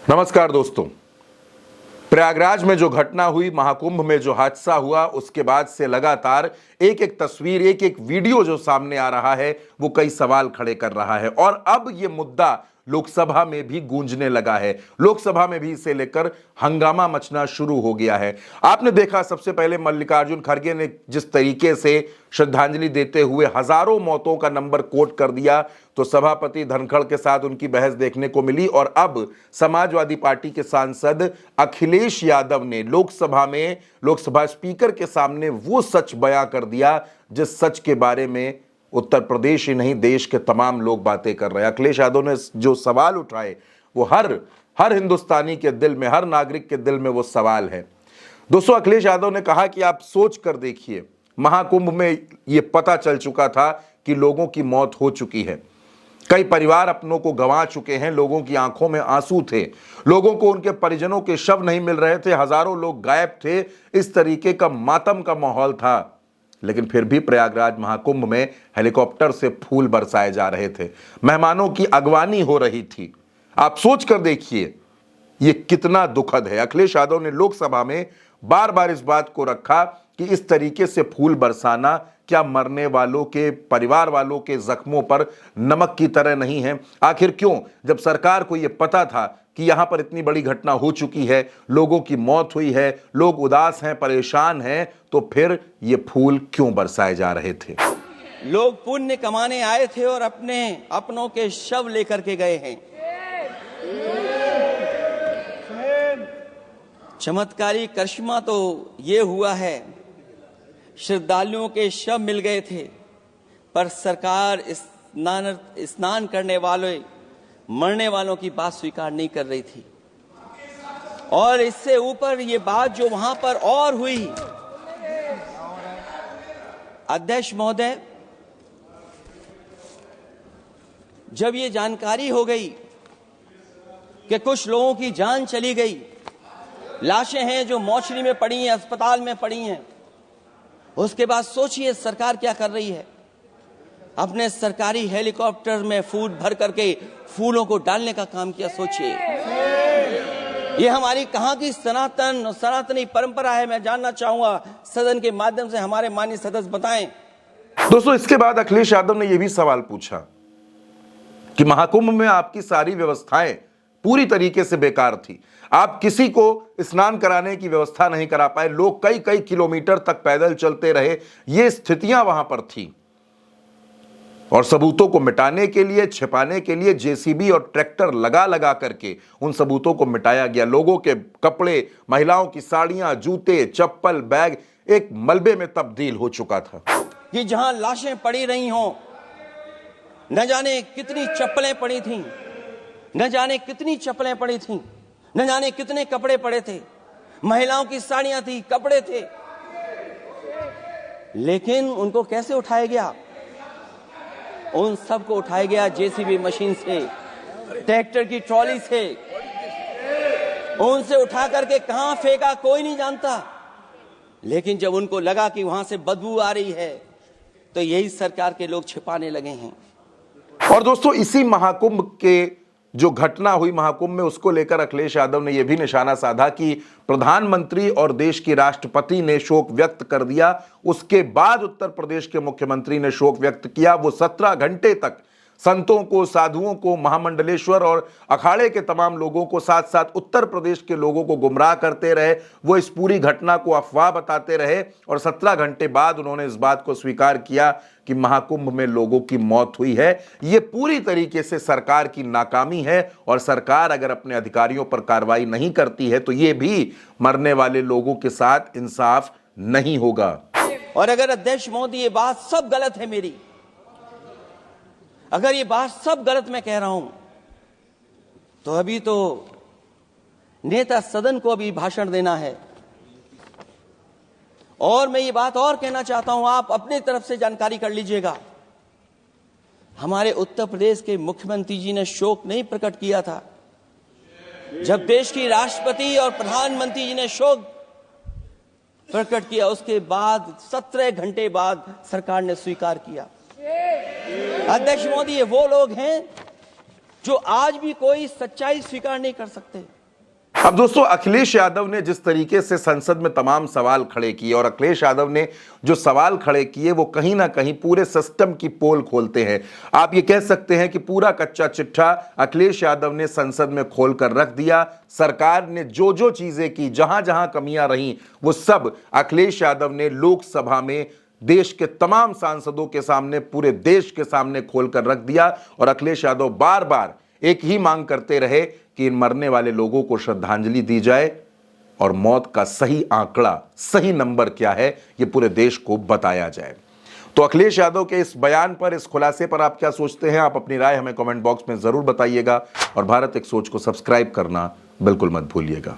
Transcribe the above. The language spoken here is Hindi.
नमस्कार दोस्तों। प्रयागराज में जो घटना हुई, महाकुंभ में जो हादसा हुआ, उसके बाद से लगातार एक एक तस्वीर, एक एक वीडियो जो सामने आ रहा है वो कई सवाल खड़े कर रहा है। और अब ये मुद्दा लोकसभा में भी गूंजने लगा है। लोकसभा में भी इसे लेकर हंगामा मचना शुरू हो गया है। आपने देखा, सबसे पहले मल्लिकार्जुन खड़गे ने जिस तरीके से श्रद्धांजलि देते हुए हजारों मौतों का नंबर कोट कर दिया, तो सभापति धनखड़ के साथ उनकी बहस देखने को मिली। और अब समाजवादी पार्टी के सांसद अखिलेश यादव ने लोकसभा स्पीकर के सामने वो सच बयां कर दिया जिस सच के बारे में उत्तर प्रदेश ही नहीं, देश के तमाम लोग बातें कर रहे हैं। अखिलेश यादव ने जो सवाल उठाए वो हर हिंदुस्तानी के दिल में, हर नागरिक के दिल में वो सवाल है। दोस्तों, अखिलेश यादव ने कहा कि आप सोच कर देखिए, महाकुंभ में ये पता चल चुका था कि लोगों की मौत हो चुकी है, कई परिवार अपनों को गंवा चुके हैं, लोगों की आंखों में आंसू थे, लोगों को उनके परिजनों के शव नहीं मिल रहे थे, हजारों लोग गायब थे, इस तरीके का मातम का माहौल था। लेकिन फिर भी प्रयागराज महाकुंभ में हेलीकॉप्टर से फूल बरसाए जा रहे थे, मेहमानों की अगवानी हो रही थी। आप सोच कर देखिए ये कितना दुखद है। अखिलेश यादव ने लोकसभा में बार बार इस बात को रखा कि इस तरीके से फूल बरसाना क्या मरने वालों के परिवार वालों के जख्मों पर नमक की तरह नहीं है? आखिर क्यों, जब सरकार को यह पता था कि यहां पर इतनी बड़ी घटना हो चुकी है, लोगों की मौत हुई है, लोग उदास हैं, परेशान हैं, तो फिर ये फूल क्यों बरसाए जा रहे थे? लोग पुण्य कमाने आए थे और अपनों के शव लेकर के गए हैं। चमत्कारी करिश्मा तो ये हुआ है, श्रद्धालुओं के शव मिल गए थे, पर सरकार स्नान करने वाले मरने वालों की बात स्वीकार नहीं कर रही थी। और इससे ऊपर ये बात जो वहां पर और हुई, अध्यक्ष महोदय, जब ये जानकारी हो गई कि कुछ लोगों की जान चली गई, लाशें हैं जो मोर्चरी में पड़ी हैं, अस्पताल में पड़ी हैं, उसके बाद सोचिए सरकार क्या कर रही है। अपने सरकारी हेलीकॉप्टर में फूल भर करके फूलों को डालने का काम किया। सोचिए, ये हमारी कहां की सनातनी परंपरा है? मैं जानना चाहूंगा, सदन के माध्यम से हमारे माननीय सदस्य बताएं। दोस्तों, इसके बाद अखिलेश यादव ने यह भी सवाल पूछा कि महाकुंभ में आपकी सारी व्यवस्थाएं पूरी तरीके से बेकार थी, आप किसी को स्नान कराने की व्यवस्था नहीं करा पाए, लोग कई कई किलोमीटर तक पैदल चलते रहे, ये स्थितियां वहां पर थी। और सबूतों को मिटाने के लिए, छिपाने के लिए जेसीबी और ट्रैक्टर लगा लगा करके उन सबूतों को मिटाया गया। लोगों के कपड़े, महिलाओं की साड़ियां, जूते, चप्पल, बैग एक मलबे में तब्दील हो चुका था। कि जहां लाशें पड़ी रही हों, न जाने कितनी चप्पलें पड़ी थीं, न जाने कितनी चप्पलें पड़ी थीं, न जाने कितने कपड़े पड़े थे, महिलाओं की साड़ियां थी, कपड़े थे, लेकिन उनको कैसे उठाया गया? उन सबको उठाया गया जेसीबी मशीन से, ट्रैक्टर की ट्रॉली से। उनसे उठा करके कहां फेंका कोई नहीं जानता, लेकिन जब उनको लगा कि वहां से बदबू आ रही है, तो यही सरकार के लोग छिपाने लगे हैं। और दोस्तों, इसी महाकुंभ के जो घटना हुई महाकुंभ में, उसको लेकर अखिलेश यादव ने यह भी निशाना साधा कि प्रधानमंत्री और देश की राष्ट्रपति ने शोक व्यक्त कर दिया। उसके बाद उत्तर प्रदेश के मुख्यमंत्री ने शोक व्यक्त किया। वो 17 घंटे तक संतों को, साधुओं को, महामंडलेश्वर और अखाड़े के तमाम लोगों को, साथ साथ उत्तर प्रदेश के लोगों को गुमराह करते रहे। वो इस पूरी घटना को अफवाह बताते रहे और 17 घंटे बाद उन्होंने इस बात को स्वीकार किया कि महाकुंभ में लोगों की मौत हुई है। ये पूरी तरीके से सरकार की नाकामी है और सरकार अगर अपने अधिकारियों पर कार्रवाई नहीं करती है तो ये भी मरने वाले लोगों के साथ इंसाफ नहीं होगा। और अगर अध्यक्ष मोदी ये बात सब गलत है मेरी, अगर ये बात सब गलत मैं कह रहा हूं, तो अभी तो नेता सदन को अभी भाषण देना है। और मैं ये बात और कहना चाहता हूं, आप अपनी तरफ से जानकारी कर लीजिएगा। हमारे उत्तर प्रदेश के मुख्यमंत्री जी ने शोक नहीं प्रकट किया था। जब देश की राष्ट्रपति और प्रधानमंत्री जी ने शोक प्रकट किया, उसके बाद 17 घंटे बाद सरकार ने स्वीकार किया। अध्यक्ष मोदी, ये वो लोग हैं जो आज भी कोई सच्चाई स्वीकार नहीं कर सकते। अब दोस्तों, अखिलेश यादव ने जिस तरीके से संसद में तमाम सवाल खड़े किए, और अखिलेश यादव ने जो सवाल खड़े किए वो कहीं ना कहीं पूरे सिस्टम की पोल खोलते हैं। आप ये कह सकते हैं कि पूरा कच्चा चिट्ठा अखिलेश यादव ने संसद में खोल कर रख दिया। सरकार ने जो जो चीजें की, जहां जहां कमियां रहीं, वो सब अखिलेश यादव ने लोकसभा में देश के तमाम सांसदों के सामने, पूरे देश के सामने खोल कर रख दिया। और अखिलेश यादव बार बार एक ही मांग करते रहे कि इन मरने वाले लोगों को श्रद्धांजलि दी जाए और मौत का सही आंकड़ा, सही नंबर क्या है, यह पूरे देश को बताया जाए। तो अखिलेश यादव के इस बयान पर, इस खुलासे पर आप क्या सोचते हैं? आप अपनी राय हमें कमेंट बॉक्स में जरूर बताइएगा और भारत एक सोच को सब्सक्राइब करना बिल्कुल मत भूलिएगा।